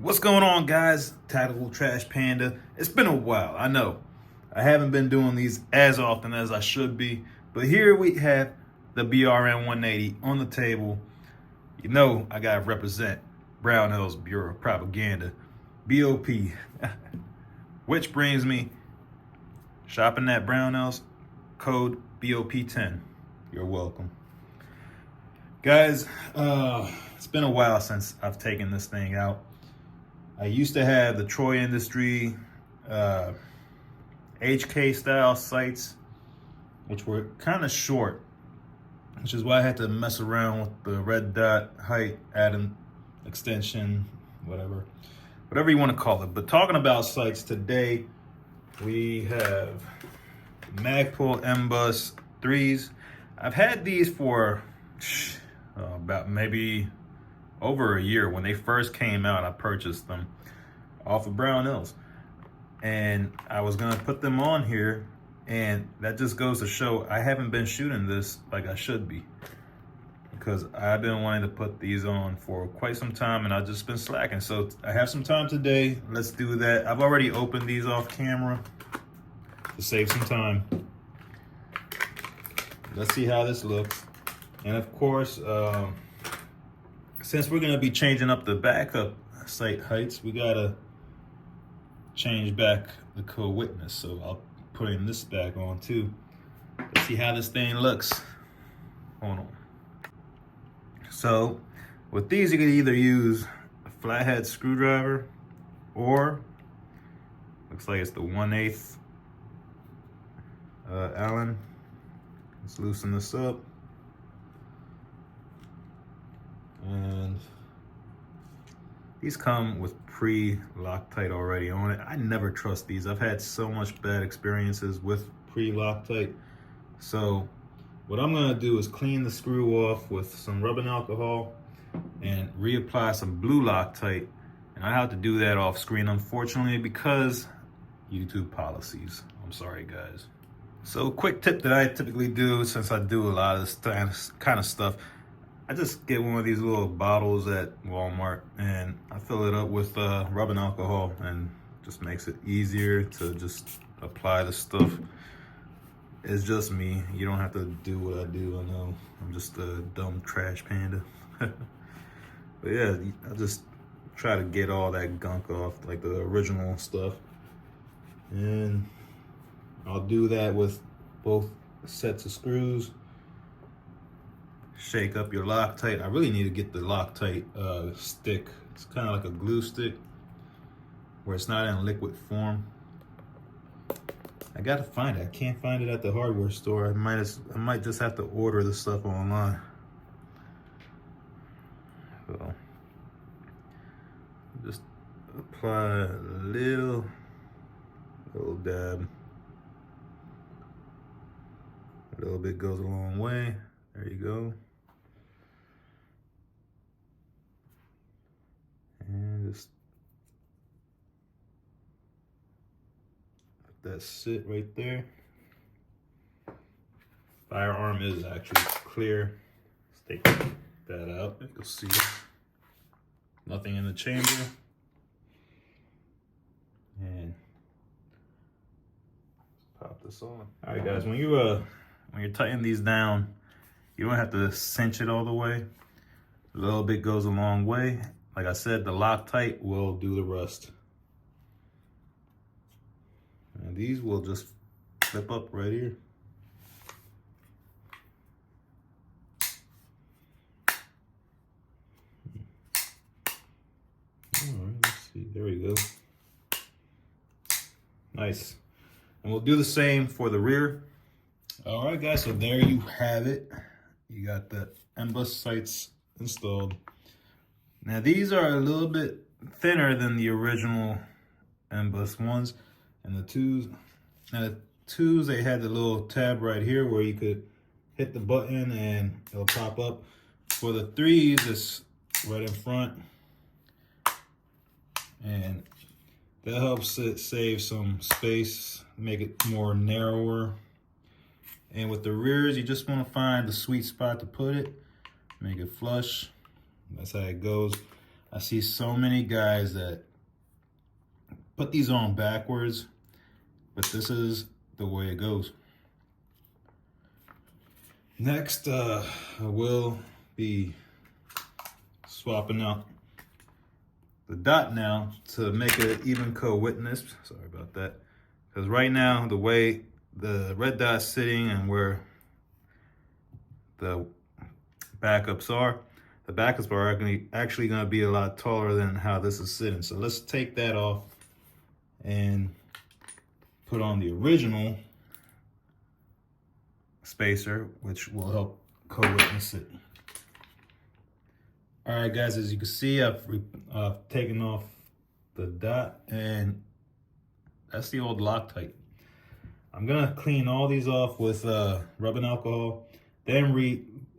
What's going on, guys? Tactical Trash Panda. It's been a while, I know. I haven't been doing these as often as I should be, but here we have the BRN-180 on the table. You know I gotta represent Brownells Bureau of Propaganda, BOP. Which brings me, shopping at Brownells, code BOP10. You're welcome. Guys, it's been a while since I've taken this thing out. I used to have the Troy Industry HK style sights, which were kind of short, which is why I had to mess around with the red dot height, add an extension, whatever you want to call it. But talking about sights today, we have Magpul MBUS3s. I've had these for about maybe over a year. When they first came out, I purchased them off of Brownells, and I was gonna put them on here, and that just goes to show I haven't been shooting this like I should be, because I've been wanting to put these on for quite some time and I've just been slacking. So I have some time today. Let's do that. I've already opened these off camera to save some time. Let's see how this looks. And of course, since we're gonna be changing up the backup sight heights, we gotta change back the co-witness. So I'll put in this back on too. Let's see how this thing looks. Hold on. So with these, you could either use a flathead screwdriver, or looks like it's the 1/8 Allen. Let's loosen this up. And these come with pre-Loctite already on it. I never trust these. I've had so much bad experiences with pre-Loctite. So what I'm gonna do is clean the screw off with some rubbing alcohol and reapply some blue Loctite. And I have to do that off screen, unfortunately, because YouTube policies. I'm sorry, guys. So quick tip that I typically do, since I do a lot of this kind of stuff, I just get one of these little bottles at Walmart and I fill it up with rubbing alcohol, and just makes it easier to just apply the stuff. It's just me. You don't have to do what I do. I know I'm just a dumb trash panda. But yeah, I just try to get all that gunk off, like the original stuff. And I'll do that with both sets of screws. Shake up your Loctite. I really need to get the Loctite stick. It's kind of like a glue stick where it's not in liquid form. I gotta find it. I can't find it at the hardware store. I might just have to order the stuff online. So just apply a little dab. A little bit goes a long way. There you go. And just let that sit right there. Firearm is actually clear. Let's take that out. You'll see nothing in the chamber. And pop this on. All right, guys. When you're tightening these down, you don't have to cinch it all the way. A little bit goes a long way. Like I said, the Loctite will do the rest. And these will just flip up right here. All right, let's see. There we go. Nice. And we'll do the same for the rear. All right, guys, so there you have it. You got the MBUS sights installed. Now these are a little bit thinner than the original MBUS ones, and the twos, they had the little tab right here where you could hit the button and it'll pop up. For the threes, it's right in front, and that helps it save some space, make it more narrower. And with the rears, you just want to find the sweet spot to put it, make it flush. That's how it goes. I see so many guys that put these on backwards, but this is the way it goes. Next, I will be swapping out the dot now to make it an even co-witness. Sorry about that. Because right now, the way the red dot's sitting and where the backups are, the backups are actually going to be a lot taller than how this is sitting. So let's take that off and put on the original spacer, which will help co-witness it. All right, guys, as you can see, I've taken off the dot, and that's the old Loctite. I'm gonna clean all these off with rubbing alcohol, then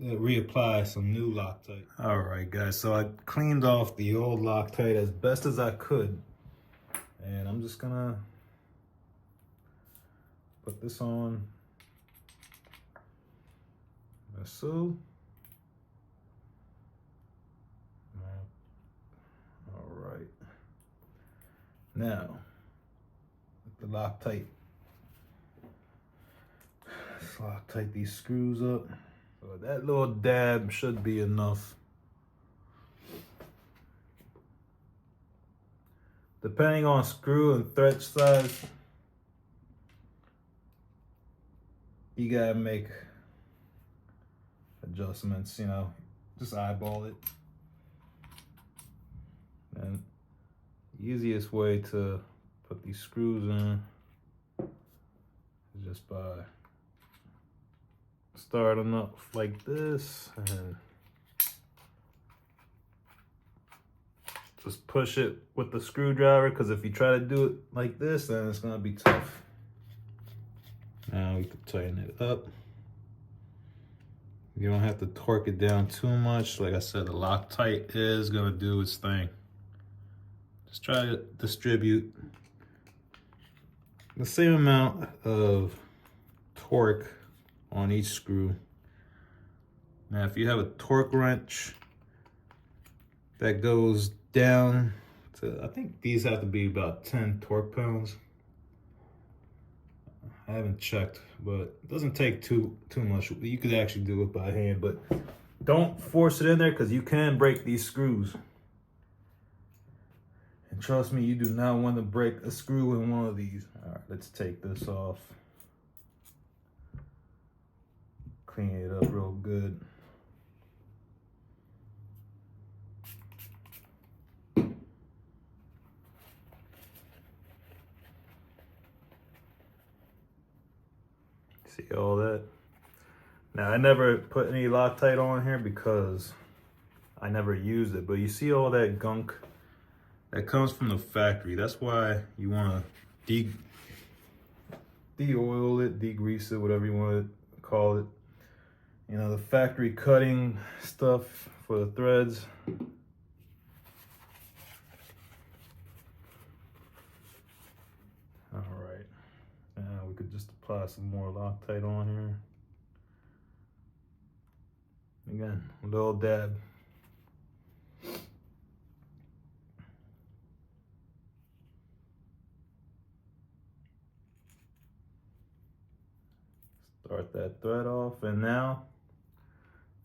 reapply some new Loctite. All right, guys, so I cleaned off the old Loctite as best as I could, and I'm just gonna put this on, like so. Now, with the Loctite, let's Loctite these screws up. So that little dab should be enough. Depending on screw and thread size, you gotta make adjustments, you know, just eyeball it. And easiest way to put these screws in is just by starting up like this and just push it with the screwdriver, because if you try to do it like this, then it's gonna be tough. Now we can tighten it up. You don't have to torque it down too much. Like I said, the Loctite is gonna do its thing. Just try to distribute the same amount of torque on each screw. Now, if you have a torque wrench that goes down to, I think these have to be about 10 torque pounds. I haven't checked, but it doesn't take too much. You could actually do it by hand, but don't force it in there, because you can break these screws. And trust me, you do not want to break a screw in one of these. All right, let's take this off. Clean it up real good. See all that? Now, I never put any Loctite on here because I never used it, but you see all that gunk that comes from the factory. That's why you want to de-oil it, degrease it, whatever you want to call it. You know, the factory cutting stuff for the threads. All right, now we could just apply some more Loctite on here. Again, a little dab. Start that thread off, and now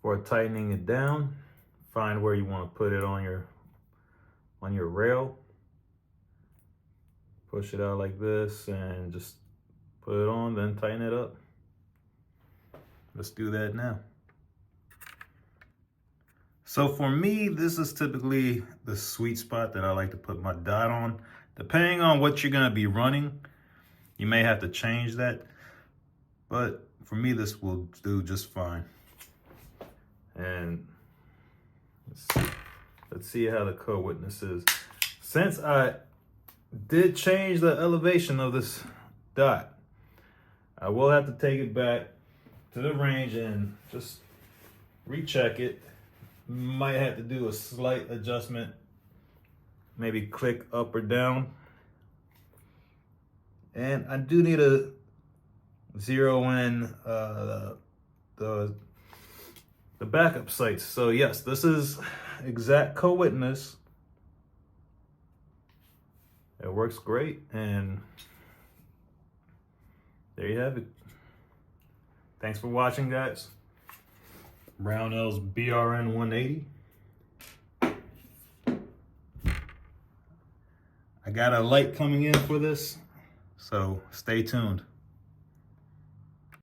for tightening it down, find where you want to put it on your rail. Push it out like this and just put it on, then tighten it up. Let's do that now. So for me, this is typically the sweet spot that I like to put my dot on. Depending on what you're gonna be running, you may have to change that, but for me, this will do just fine. And let's see how the co-witness is. Since I did change the elevation of this dot, I will have to take it back to the range and just recheck it. Might have to do a slight adjustment, maybe click up or down. And I do need to zero in the backup sights. So yes, this is exact co-witness It works great, and there you have it. Thanks for watching, guys. Brownells BRN-180. I got a light coming in for this, so stay tuned.